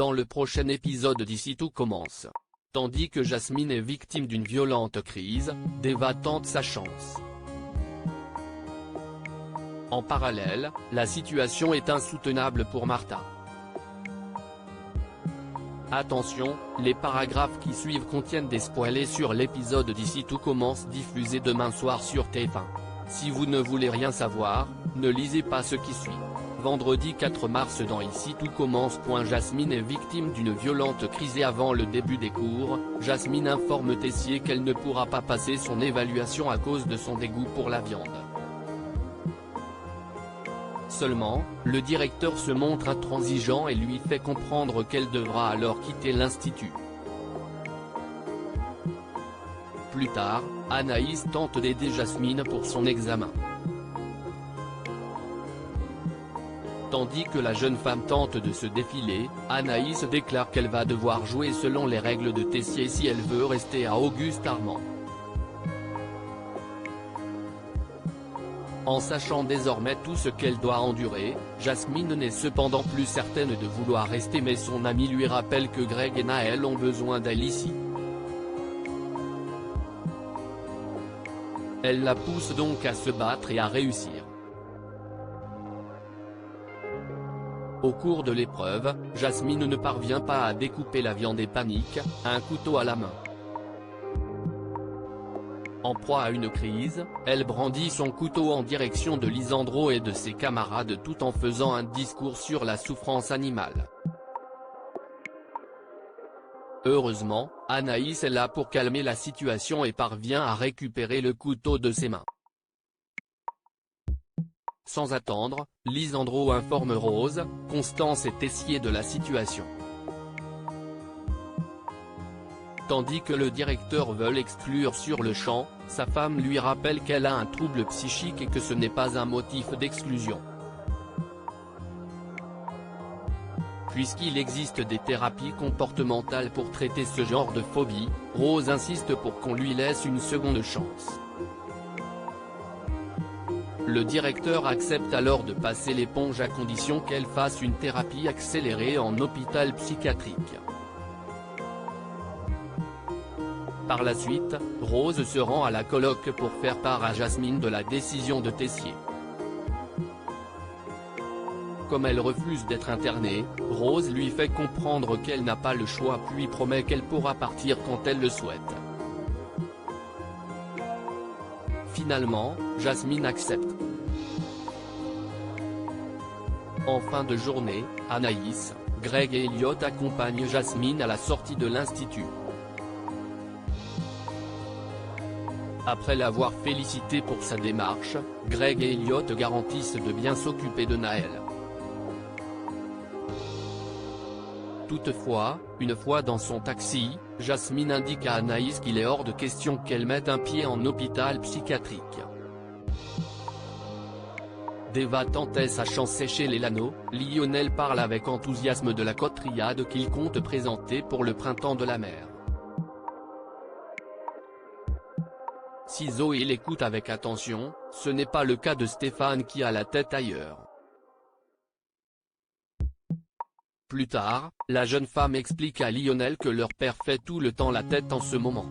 dans le prochain épisode d'Ici tout commence. Tandis que Jasmine est victime d'une violente crise, Deva tente sa chance. En parallèle, la situation est insoutenable pour Martha. Attention, les paragraphes qui suivent contiennent des spoilers sur l'épisode d'Ici tout commence diffusé demain soir sur TF1. Si vous ne voulez rien savoir, ne lisez pas ce qui suit. Vendredi 4 mars dans Ici tout commence. Jasmine est victime d'une violente crise et avant le début des cours, Jasmine informe Tessier qu'elle ne pourra pas passer son évaluation à cause de son dégoût pour la viande. Seulement, le directeur se montre intransigeant et lui fait comprendre qu'elle devra alors quitter l'institut. Plus tard, Anaïs tente d'aider Jasmine pour son examen. Tandis que la jeune femme tente de se défiler, Anaïs déclare qu'elle va devoir jouer selon les règles de Tessier si elle veut rester à Auguste Armand. En sachant désormais tout ce qu'elle doit endurer, Jasmine n'est cependant plus certaine de vouloir rester mais son amie lui rappelle que Greg et Naël ont besoin d'elle ici. Elle la pousse donc à se battre et à réussir. Au cours de l'épreuve, Jasmine ne parvient pas à découper la viande et panique, un couteau à la main. En proie à une crise, elle brandit son couteau en direction de Lisandro et de ses camarades tout en faisant un discours sur la souffrance animale. Heureusement, Anaïs est là pour calmer la situation et parvient à récupérer le couteau de ses mains. Sans attendre, Lisandro informe Rose, Constance et Tessier de la situation. Tandis que le directeur veut l'exclure sur le champ, sa femme lui rappelle qu'elle a un trouble psychique et que ce n'est pas un motif d'exclusion. Puisqu'il existe des thérapies comportementales pour traiter ce genre de phobie, Rose insiste pour qu'on lui laisse une seconde chance. Le directeur accepte alors de passer l'éponge à condition qu'elle fasse une thérapie accélérée en hôpital psychiatrique. Par la suite, Rose se rend à la coloc pour faire part à Jasmine de la décision de Tessier. Comme elle refuse d'être internée, Rose lui fait comprendre qu'elle n'a pas le choix puis promet qu'elle pourra partir quand elle le souhaite. Finalement, Jasmine accepte. En fin de journée, Anaïs, Greg et Elliot accompagnent Jasmine à la sortie de l'institut. Après l'avoir félicité pour sa démarche, Greg et Elliot garantissent de bien s'occuper de Naël. Toutefois, une fois dans son taxi, Jasmine indique à Anaïs qu'il est hors de question qu'elle mette un pied en hôpital psychiatrique. Deva tentait sa chance chez les Lano, Lionel parle avec enthousiasme de la quadrillade qu'il compte présenter pour le printemps de la mer. Si Zoé l'écoute avec attention, ce n'est pas le cas de Stéphane qui a la tête ailleurs. Plus tard, la jeune femme explique à Lionel que leur père fait tout le temps la tête en ce moment.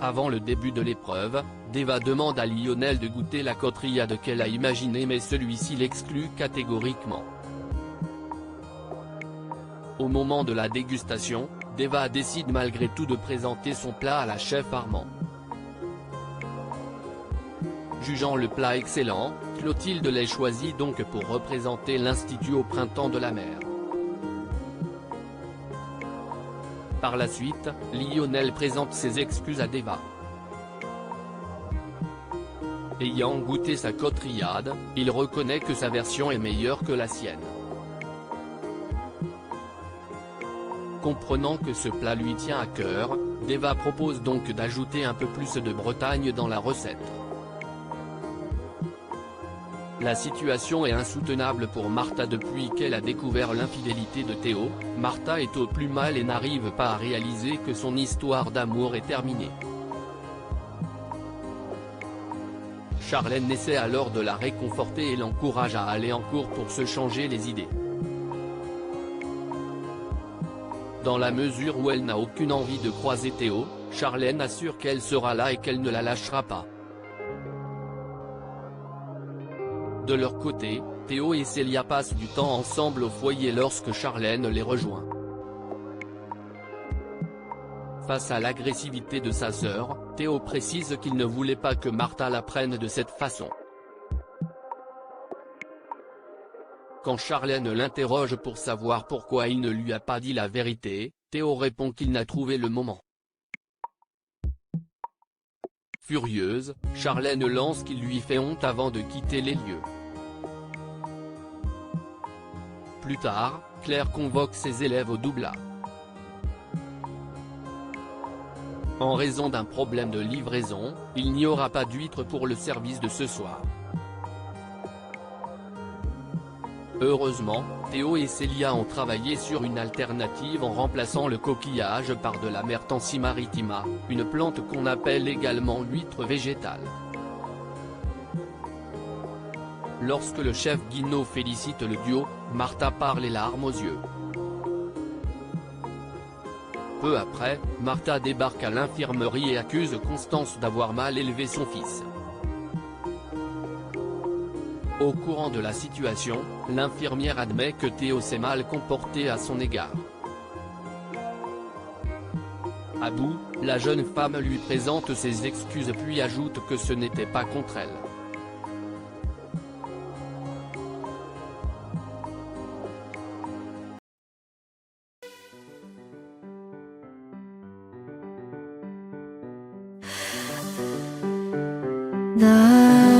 Avant le début de l'épreuve, Deva demande à Lionel de goûter la quadrillade qu'elle a imaginée mais celui-ci l'exclut catégoriquement. Au moment de la dégustation, Deva décide malgré tout de présenter son plat à la chef Armand. Jugeant le plat excellent, Clotilde les choisit donc pour représenter l'institut au printemps de la mer. Par la suite, Lionel présente ses excuses à Deva. Ayant goûté sa quadrillade, il reconnaît que sa version est meilleure que la sienne. Comprenant que ce plat lui tient à cœur, Deva propose donc d'ajouter un peu plus de Bretagne dans la recette. La situation est insoutenable pour Martha depuis qu'elle a découvert l'infidélité de Théo. Martha est au plus mal et n'arrive pas à réaliser que son histoire d'amour est terminée. Charlène essaie alors de la réconforter et l'encourage à aller en cours pour se changer les idées. Dans la mesure où elle n'a aucune envie de croiser Théo, Charlène assure qu'elle sera là et qu'elle ne la lâchera pas. De leur côté, Théo et Célia passent du temps ensemble au foyer lorsque Charlène les rejoint. Face à l'agressivité de sa sœur, Théo précise qu'il ne voulait pas que Martha l'apprenne de cette façon. Quand Charlène l'interroge pour savoir pourquoi il ne lui a pas dit la vérité, Théo répond qu'il n'a trouvé le moment. Furieuse, Charlène lance qu'il lui fait honte avant de quitter les lieux. Plus tard, Claire convoque ses élèves au Doubla. En raison d'un problème de livraison, il n'y aura pas d'huîtres pour le service de ce soir. Heureusement, Théo et Célia ont travaillé sur une alternative en remplaçant le coquillage par de la Mertensia maritima, une plante qu'on appelle également l'huître végétale. Lorsque le chef Guino félicite le duo, Martha part les larmes aux yeux. Peu après, Martha débarque à l'infirmerie et accuse Constance d'avoir mal élevé son fils. Au courant de la situation, l'infirmière admet que Théo s'est mal comporté à son égard. À bout, la jeune femme lui présente ses excuses puis ajoute que ce n'était pas contre elle. 나